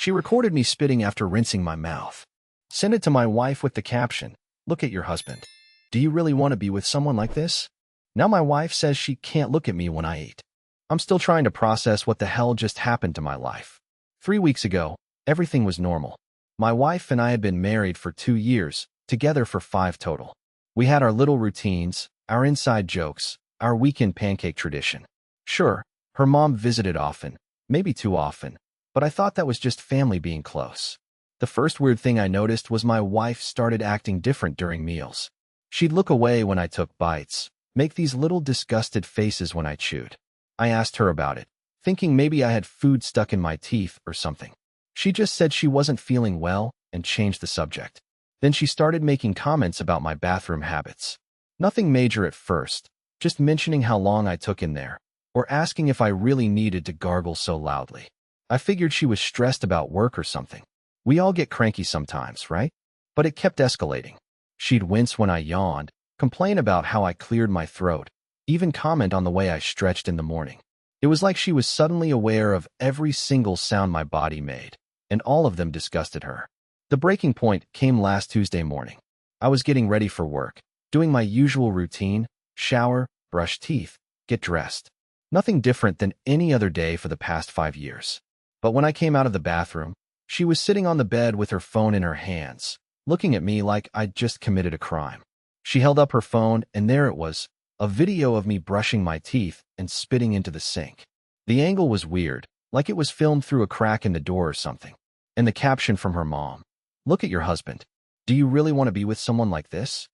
She recorded me spitting after rinsing my mouth. Sent it to my wife with the caption, "Look at your husband. Do you really want to be with someone like this?" Now my wife says she can't look at me when I eat. I'm still trying to process what the hell just happened to my life. 3 weeks ago, everything was normal. My wife and I had been married for 2 years, together for 5 total. We had our little routines, our inside jokes, our weekend pancake tradition. Sure, her mom visited often, maybe too often, but I thought that was just family being close. The first weird thing I noticed was my wife started acting different during meals. She'd look away when I took bites, make these little disgusted faces when I chewed. I asked her about it, thinking maybe I had food stuck in my teeth or something. She just said she wasn't feeling well and changed the subject. Then she started making comments about my bathroom habits. Nothing major at first, just mentioning how long I took in there, or asking if I really needed to gargle so loudly. I figured she was stressed about work or something. We all get cranky sometimes, right? But it kept escalating. She'd wince when I yawned, complain about how I cleared my throat, even comment on the way I stretched in the morning. It was like she was suddenly aware of every single sound my body made, and all of them disgusted her. The breaking point came last Tuesday morning. I was getting ready for work, doing my usual routine, shower, brush teeth, get dressed. Nothing different than any other day for the past 5 years. But when I came out of the bathroom, she was sitting on the bed with her phone in her hands, looking at me like I'd just committed a crime. She held up her phone, and there it was, a video of me brushing my teeth and spitting into the sink. The angle was weird, like it was filmed through a crack in the door or something. And the caption from her mom, "Look at your husband. Do you really want to be with someone like this?"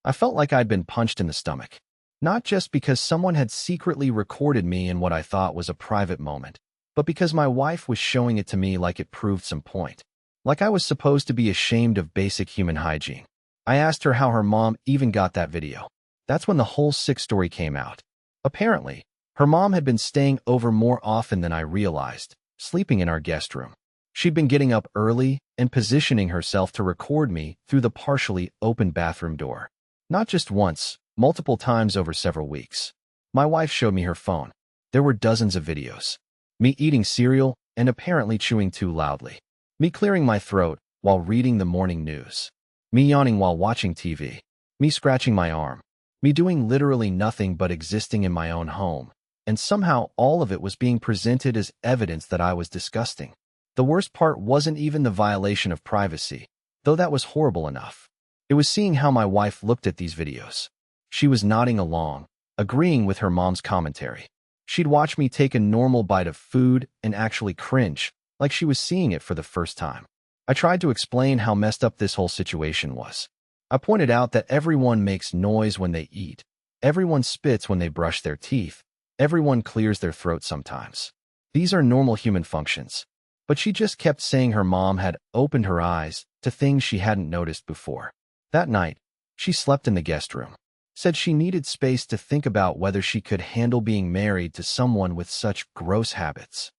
I felt like I'd been punched in the stomach. Not just because someone had secretly recorded me in what I thought was a private moment, but because my wife was showing it to me like it proved some point. Like I was supposed to be ashamed of basic human hygiene. I asked her how her mom even got that video. That's when the whole sick story came out. Apparently, her mom had been staying over more often than I realized, sleeping in our guest room. She'd been getting up early and positioning herself to record me through the partially open bathroom door. Not just once, multiple times over several weeks. My wife showed me her phone. There were dozens of videos. Me eating cereal and apparently chewing too loudly. Me clearing my throat while reading the morning news. Me yawning while watching TV. Me scratching my arm. Me doing literally nothing but existing in my own home. And somehow all of it was being presented as evidence that I was disgusting. The worst part wasn't even the violation of privacy, though that was horrible enough. It was seeing how my wife looked at these videos. She was nodding along, agreeing with her mom's commentary. She'd watch me take a normal bite of food and actually cringe, like she was seeing it for the first time. I tried to explain how messed up this whole situation was. I pointed out that everyone makes noise when they eat. Everyone spits when they brush their teeth. Everyone clears their throat sometimes. These are normal human functions. But she just kept saying her mom had opened her eyes to things she hadn't noticed before. That night, she slept in the guest room. Said she needed space to think about whether she could handle being married to someone with such gross habits.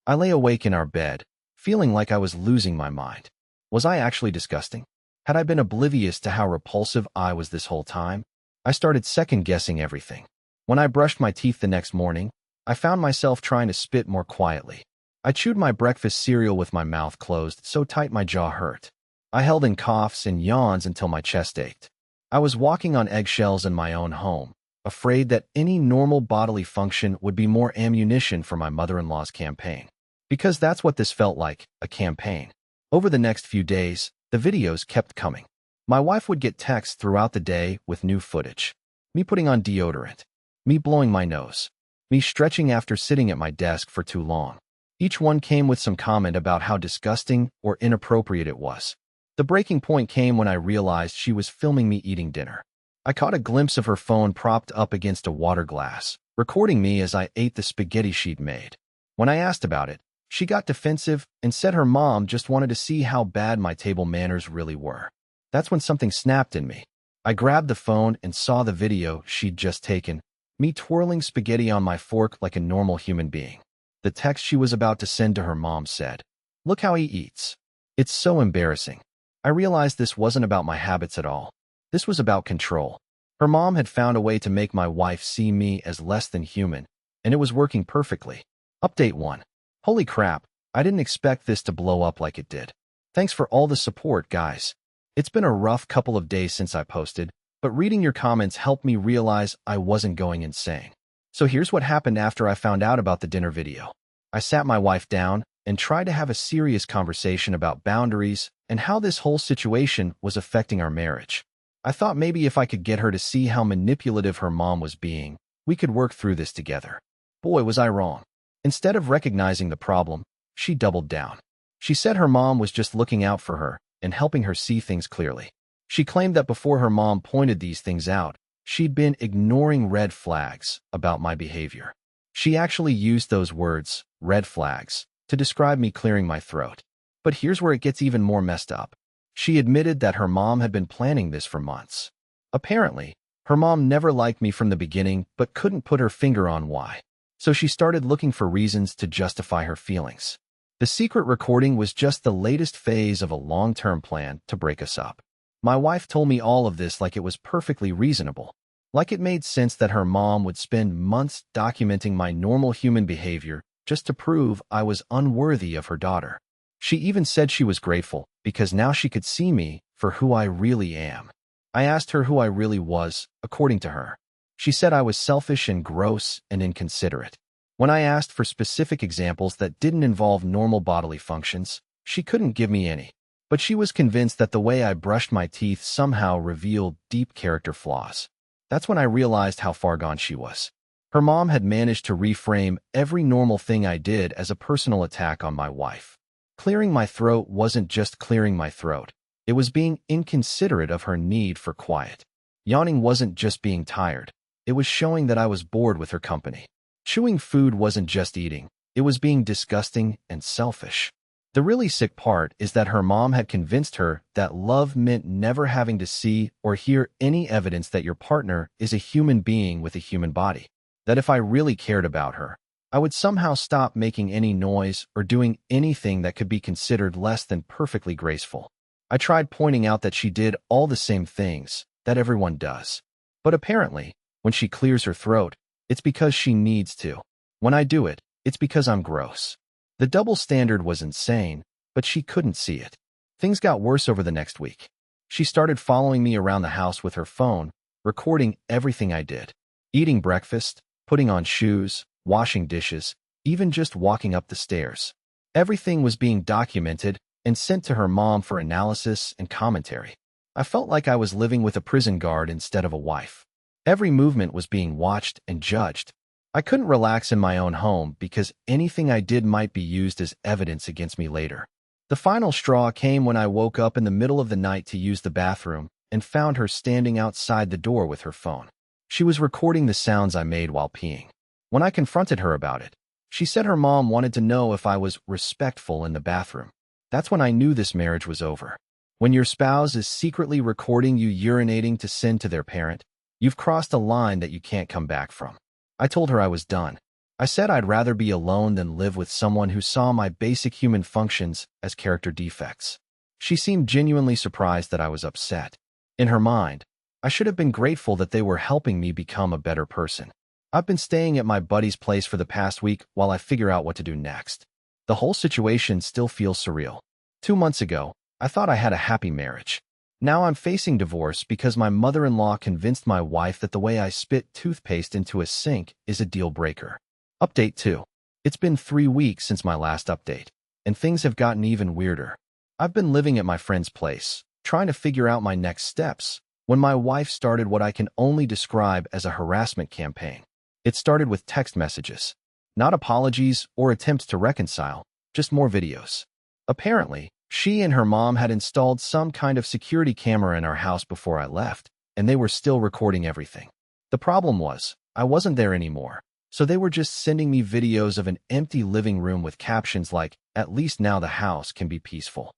I lay awake in our bed, feeling like I was losing my mind. Was I actually disgusting? Had I been oblivious to how repulsive I was this whole time? I started second-guessing everything. When I brushed my teeth the next morning, I found myself trying to spit more quietly. I chewed my breakfast cereal with my mouth closed so tight my jaw hurt. I held in coughs and yawns until my chest ached. I was walking on eggshells in my own home, afraid that any normal bodily function would be more ammunition for my mother-in-law's campaign. Because that's what this felt like, a campaign. Over the next few days, the videos kept coming. My wife would get texts throughout the day with new footage. Me putting on deodorant. Me blowing my nose. Me stretching after sitting at my desk for too long. Each one came with some comment about how disgusting or inappropriate it was. The breaking point came when I realized she was filming me eating dinner. I caught a glimpse of her phone propped up against a water glass, recording me as I ate the spaghetti she'd made. When I asked about it, she got defensive and said her mom just wanted to see how bad my table manners really were. That's when something snapped in me. I grabbed the phone and saw the video she'd just taken, me twirling spaghetti on my fork like a normal human being. The text she was about to send to her mom said, "Look how he eats." It's so embarrassing. I realized this wasn't about my habits at all. This was about control. Her mom had found a way to make my wife see me as less than human, and it was working perfectly. Update 1. Holy crap, I didn't expect this to blow up like it did. Thanks for all the support, guys. It's been a rough couple of days since I posted, but reading your comments helped me realize I wasn't going insane. So here's what happened after I found out about the dinner video. I sat my wife down and tried to have a serious conversation about boundaries and how this whole situation was affecting our marriage. I thought maybe if I could get her to see how manipulative her mom was being, we could work through this together. Boy, was I wrong. Instead of recognizing the problem, she doubled down. She said her mom was just looking out for her and helping her see things clearly. She claimed that before her mom pointed these things out, she'd been ignoring red flags about my behavior. She actually used those words, red flags, to describe me clearing my throat. But here's where it gets even more messed up. She admitted that her mom had been planning this for months. Apparently, her mom never liked me from the beginning but couldn't put her finger on why. So she started looking for reasons to justify her feelings. The secret recording was just the latest phase of a long-term plan to break us up. My wife told me all of this like it was perfectly reasonable. Like it made sense that her mom would spend months documenting my normal human behavior just to prove I was unworthy of her daughter. She even said she was grateful because now she could see me for who I really am. I asked her who I really was, according to her. She said I was selfish and gross and inconsiderate. When I asked for specific examples that didn't involve normal bodily functions, she couldn't give me any. But she was convinced that the way I brushed my teeth somehow revealed deep character flaws. That's when I realized how far gone she was. Her mom had managed to reframe every normal thing I did as a personal attack on my wife. Clearing my throat wasn't just clearing my throat. It was being inconsiderate of her need for quiet. Yawning wasn't just being tired. It was showing that I was bored with her company. Chewing food wasn't just eating. It was being disgusting and selfish. The really sick part is that her mom had convinced her that love meant never having to see or hear any evidence that your partner is a human being with a human body. That if I really cared about her, I would somehow stop making any noise or doing anything that could be considered less than perfectly graceful. I tried pointing out that she did all the same things that everyone does. But apparently, when she clears her throat, it's because she needs to. When I do it, it's because I'm gross. The double standard was insane, but she couldn't see it. Things got worse over the next week. She started following me around the house with her phone, recording everything I did. Eating breakfast, putting on shoes, washing dishes, even just walking up the stairs. Everything was being documented and sent to her mom for analysis and commentary. I felt like I was living with a prison guard instead of a wife. Every movement was being watched and judged. I couldn't relax in my own home because anything I did might be used as evidence against me later. The final straw came when I woke up in the middle of the night to use the bathroom and found her standing outside the door with her phone. She was recording the sounds I made while peeing. When I confronted her about it, she said her mom wanted to know if I was respectful in the bathroom. That's when I knew this marriage was over. When your spouse is secretly recording you urinating to send to their parent, you've crossed a line that you can't come back from. I told her I was done. I said I'd rather be alone than live with someone who saw my basic human functions as character defects. She seemed genuinely surprised that I was upset. In her mind, I should have been grateful that they were helping me become a better person. I've been staying at my buddy's place for the past week while I figure out what to do next. The whole situation still feels surreal. 2 months ago, I thought I had a happy marriage. Now I'm facing divorce because my mother-in-law convinced my wife that the way I spit toothpaste into a sink is a deal breaker. Update 2. It's been 3 weeks since my last update, and things have gotten even weirder. I've been living at my friend's place, trying to figure out my next steps, when my wife started what I can only describe as a harassment campaign. It started with text messages. Not apologies or attempts to reconcile, just more videos. Apparently, she and her mom had installed some kind of security camera in our house before I left, and they were still recording everything. The problem was, I wasn't there anymore, so they were just sending me videos of an empty living room with captions like, "At least now the house can be peaceful."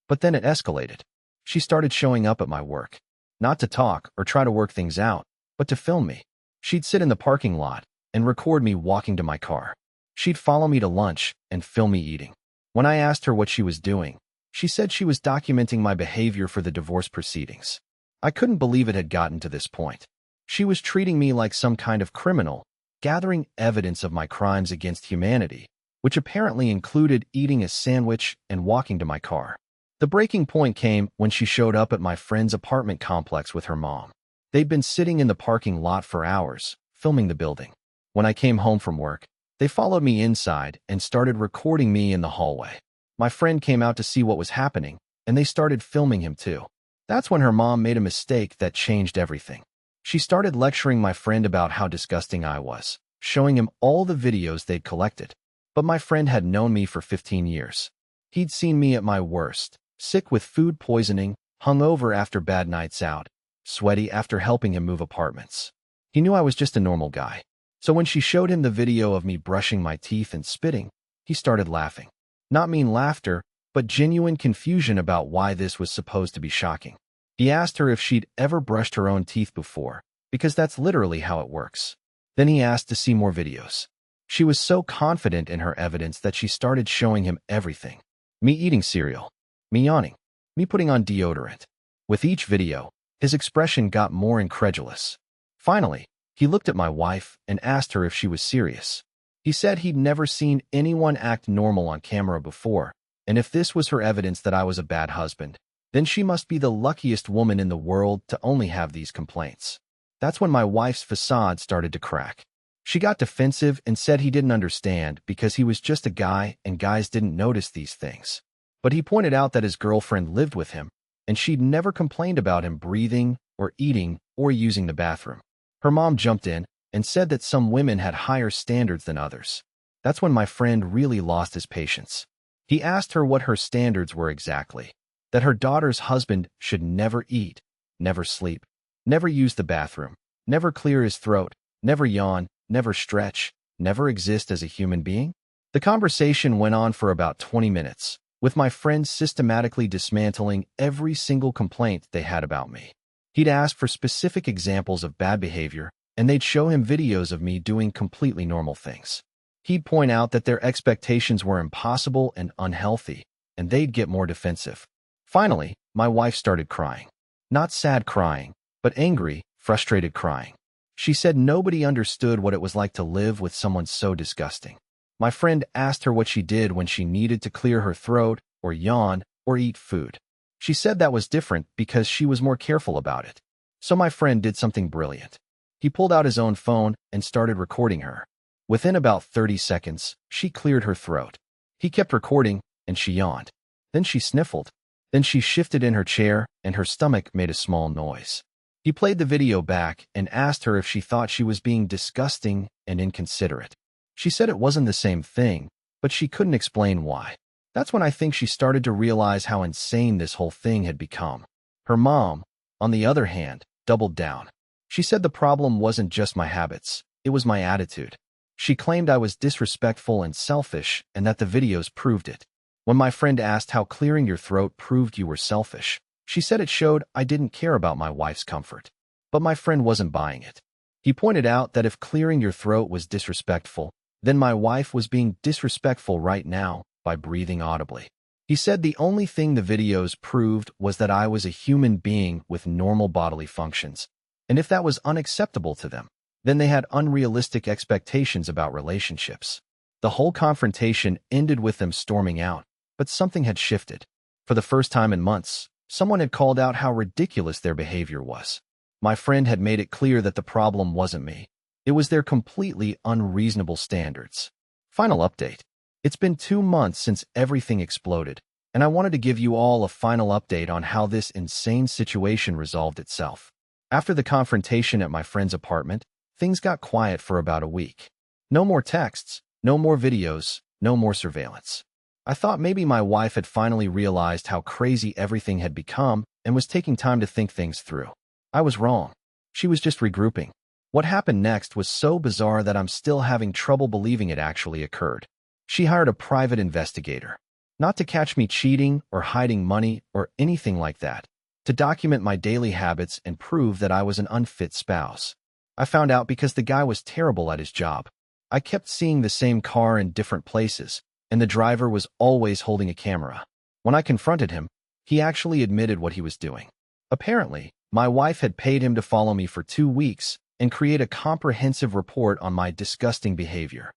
But then it escalated. She started showing up at my work. Not to talk or try to work things out, but to film me. She'd sit in the parking lot and record me walking to my car. She'd follow me to lunch and film me eating. When I asked her what she was doing, she said she was documenting my behavior for the divorce proceedings. I couldn't believe it had gotten to this point. She was treating me like some kind of criminal, gathering evidence of my crimes against humanity, which apparently included eating a sandwich and walking to my car. The breaking point came when she showed up at my friend's apartment complex with her mom. They'd been sitting in the parking lot for hours, filming the building. When I came home from work, they followed me inside and started recording me in the hallway. My friend came out to see what was happening, and they started filming him too. That's when her mom made a mistake that changed everything. She started lecturing my friend about how disgusting I was, showing him all the videos they'd collected. But my friend had known me for 15 years. He'd seen me at my worst, sick with food poisoning, hungover after bad nights out, sweaty after helping him move apartments. He knew I was just a normal guy. So when she showed him the video of me brushing my teeth and spitting, he started laughing. Not mean laughter, but genuine confusion about why this was supposed to be shocking. He asked her if she'd ever brushed her own teeth before, because that's literally how it works. Then he asked to see more videos. She was so confident in her evidence that she started showing him everything. Me eating cereal, me yawning, me putting on deodorant. With each video, his expression got more incredulous. Finally, he looked at my wife and asked her if she was serious. He said he'd never seen anyone act normal on camera before, and if this was her evidence that I was a bad husband, then she must be the luckiest woman in the world to only have these complaints. That's when my wife's facade started to crack. She got defensive and said he didn't understand because he was just a guy and guys didn't notice these things. But he pointed out that his girlfriend lived with him, and she'd never complained about him breathing or eating or using the bathroom. Her mom jumped in and said that some women had higher standards than others. That's when my friend really lost his patience. He asked her what her standards were exactly. That her daughter's husband should never eat, never sleep, never use the bathroom, never clear his throat, never yawn, never stretch, never exist as a human being? The conversation went on for about 20 minutes, with my friend systematically dismantling every single complaint they had about me. He'd ask for specific examples of bad behavior, and they'd show him videos of me doing completely normal things. He'd point out that their expectations were impossible and unhealthy, and they'd get more defensive. Finally, my wife started crying. Not sad crying, but angry, frustrated crying. She said nobody understood what it was like to live with someone so disgusting. My friend asked her what she did when she needed to clear her throat, or yawn, or eat food. She said that was different because she was more careful about it. So my friend did something brilliant. He pulled out his own phone and started recording her. Within about 30 seconds, she cleared her throat. He kept recording, and she yawned. Then she sniffled. Then she shifted in her chair, and her stomach made a small noise. He played the video back and asked her if she thought she was being disgusting and inconsiderate. She said it wasn't the same thing, but she couldn't explain why. That's when I think she started to realize how insane this whole thing had become. Her mom, on the other hand, doubled down. She said the problem wasn't just my habits, it was my attitude. She claimed I was disrespectful and selfish and that the videos proved it. When my friend asked how clearing your throat proved you were selfish, she said it showed I didn't care about my wife's comfort. But my friend wasn't buying it. He pointed out that if clearing your throat was disrespectful, then my wife was being disrespectful right now by breathing audibly. He said the only thing the videos proved was that I was a human being with normal bodily functions, and if that was unacceptable to them, then they had unrealistic expectations about relationships. The whole confrontation ended with them storming out, but something had shifted. For the first time in months, someone had called out how ridiculous their behavior was. My friend had made it clear that the problem wasn't me. It was their completely unreasonable standards. Final update. It's been 2 months since everything exploded, and I wanted to give you all a final update on how this insane situation resolved itself. After the confrontation at my friend's apartment, things got quiet for about a week. No more texts, no more videos, no more surveillance. I thought maybe my wife had finally realized how crazy everything had become and was taking time to think things through. I was wrong. She was just regrouping. What happened next was so bizarre that I'm still having trouble believing it actually occurred. She hired a private investigator. Not to catch me cheating or hiding money or anything like that. To document my daily habits and prove that I was an unfit spouse. I found out because the guy was terrible at his job. I kept seeing the same car in different places, and the driver was always holding a camera. When I confronted him, he actually admitted what he was doing. Apparently, my wife had paid him to follow me for 2 weeks and create a comprehensive report on my disgusting behavior.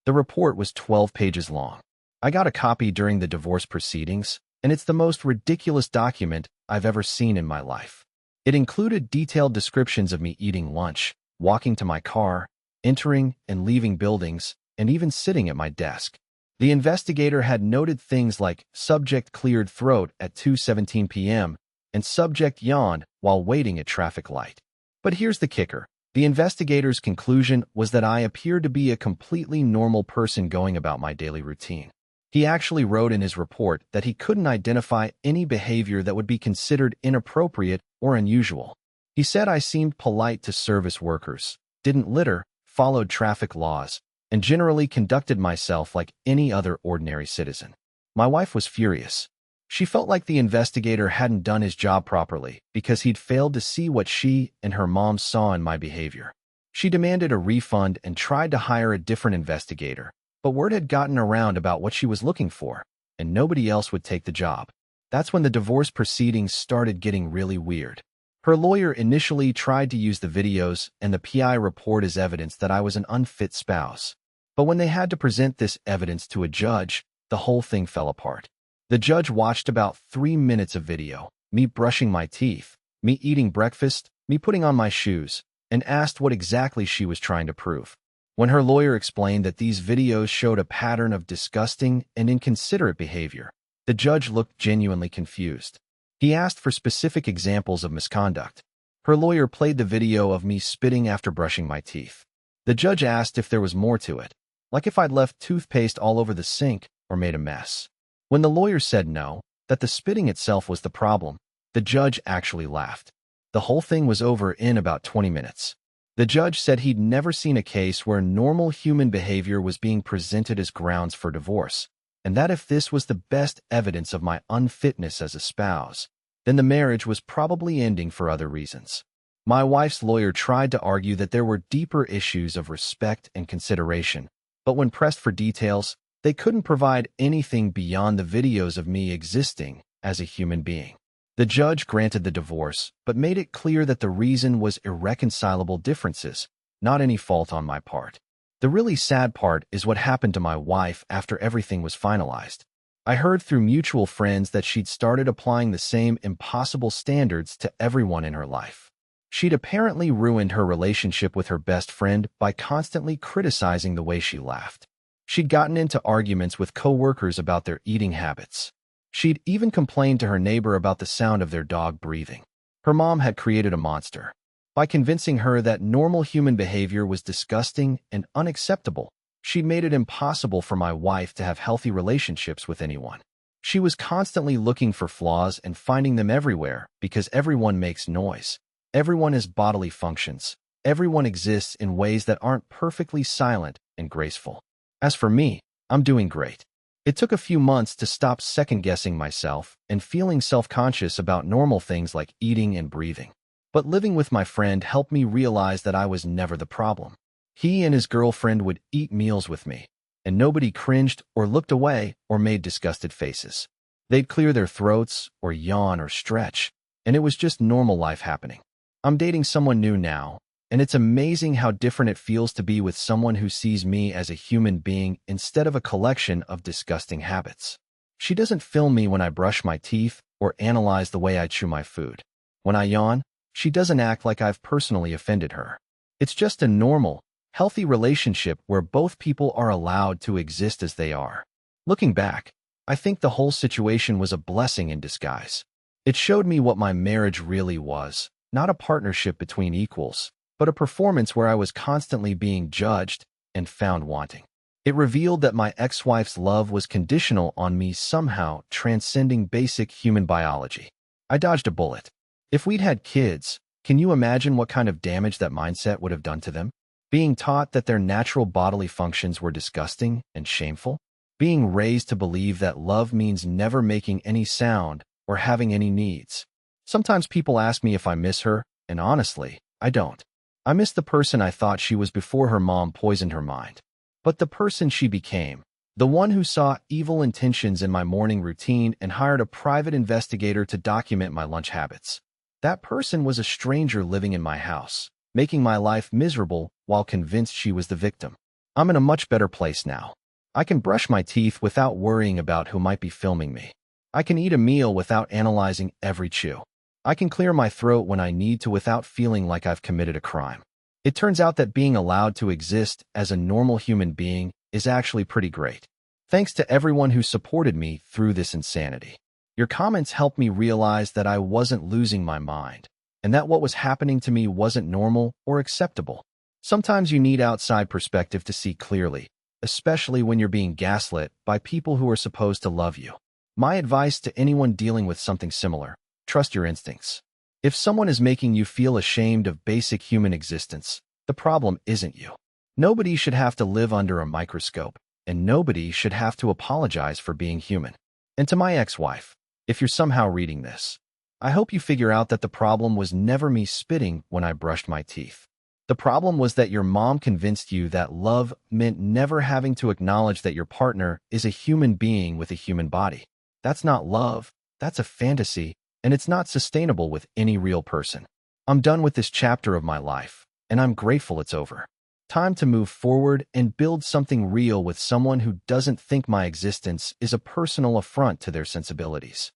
The report was 12 pages long. I got a copy during the divorce proceedings, and it's the most ridiculous document I've ever seen in my life. It included detailed descriptions of me eating lunch, walking to my car, entering and leaving buildings, and even sitting at my desk. The investigator had noted things like subject cleared throat at 2:17 p.m. and subject yawned while waiting at traffic light. But here's the kicker. The investigator's conclusion was that I appeared to be a completely normal person going about my daily routine. He actually wrote in his report that he couldn't identify any behavior that would be considered inappropriate or unusual. He said I seemed polite to service workers, didn't litter, followed traffic laws, and generally conducted myself like any other ordinary citizen. My wife was furious. She felt like the investigator hadn't done his job properly because he'd failed to see what she and her mom saw in my behavior. She demanded a refund and tried to hire a different investigator, but word had gotten around about what she was looking for, and nobody else would take the job. That's when the divorce proceedings started getting really weird. Her lawyer initially tried to use the videos and the PI report as evidence that I was an unfit spouse. But when they had to present this evidence to a judge, the whole thing fell apart. The judge watched about 3 minutes of video, me brushing my teeth, me eating breakfast, me putting on my shoes, and asked what exactly she was trying to prove. When her lawyer explained that these videos showed a pattern of disgusting and inconsiderate behavior, the judge looked genuinely confused. He asked for specific examples of misconduct. Her lawyer played the video of me spitting after brushing my teeth. The judge asked if there was more to it, like if I'd left toothpaste all over the sink or made a mess. When the lawyer said no, that the spitting itself was the problem, the judge actually laughed. The whole thing was over in about 20 minutes. The judge said he'd never seen a case where normal human behavior was being presented as grounds for divorce, and that if this was the best evidence of my unfitness as a spouse, then the marriage was probably ending for other reasons. My wife's lawyer tried to argue that there were deeper issues of respect and consideration, but when pressed for details, they couldn't provide anything beyond the videos of me existing as a human being. The judge granted the divorce, but made it clear that the reason was irreconcilable differences, not any fault on my part. The really sad part is what happened to my wife after everything was finalized. I heard through mutual friends that she'd started applying the same impossible standards to everyone in her life. She'd apparently ruined her relationship with her best friend by constantly criticizing the way she laughed. She'd gotten into arguments with coworkers about their eating habits. She'd even complained to her neighbor about the sound of their dog breathing. Her mom had created a monster. By convincing her that normal human behavior was disgusting and unacceptable, she made it impossible for my wife to have healthy relationships with anyone. She was constantly looking for flaws and finding them everywhere because everyone makes noise. Everyone has bodily functions. Everyone exists in ways that aren't perfectly silent and graceful. As for me, I'm doing great. It took a few months to stop second-guessing myself and feeling self-conscious about normal things like eating and breathing. But living with my friend helped me realize that I was never the problem. He and his girlfriend would eat meals with me, and nobody cringed or looked away or made disgusted faces. They'd clear their throats or yawn or stretch, and it was just normal life happening. I'm dating someone new now, and it's amazing how different it feels to be with someone who sees me as a human being instead of a collection of disgusting habits. She doesn't film me when I brush my teeth or analyze the way I chew my food. When I yawn, she doesn't act like I've personally offended her. It's just a normal, healthy relationship where both people are allowed to exist as they are. Looking back, I think the whole situation was a blessing in disguise. It showed me what my marriage really was, not a partnership between equals, but a performance where I was constantly being judged and found wanting. It revealed that my ex-wife's love was conditional on me somehow transcending basic human biology. I dodged a bullet. If we'd had kids, can you imagine what kind of damage that mindset would have done to them? Being taught that their natural bodily functions were disgusting and shameful? Being raised to believe that love means never making any sound or having any needs? Sometimes people ask me if I miss her, and honestly, I don't. I miss the person I thought she was before her mom poisoned her mind. But the person she became, the one who saw evil intentions in my morning routine and hired a private investigator to document my lunch habits, that person was a stranger living in my house, making my life miserable while convinced she was the victim. I'm in a much better place now. I can brush my teeth without worrying about who might be filming me. I can eat a meal without analyzing every chew. I can clear my throat when I need to without feeling like I've committed a crime. It turns out that being allowed to exist as a normal human being is actually pretty great. Thanks to everyone who supported me through this insanity. Your comments helped me realize that I wasn't losing my mind, and that what was happening to me wasn't normal or acceptable. Sometimes you need outside perspective to see clearly, especially when you're being gaslit by people who are supposed to love you. My advice to anyone dealing with something similar: trust your instincts. If someone is making you feel ashamed of basic human existence, the problem isn't you. Nobody should have to live under a microscope, and nobody should have to apologize for being human. And to my ex-wife, if you're somehow reading this, I hope you figure out that the problem was never me spitting when I brushed my teeth. The problem was that your mom convinced you that love meant never having to acknowledge that your partner is a human being with a human body. That's not love, that's a fantasy, and it's not sustainable with any real person. I'm done with this chapter of my life, and I'm grateful it's over. Time to move forward and build something real with someone who doesn't think my existence is a personal affront to their sensibilities.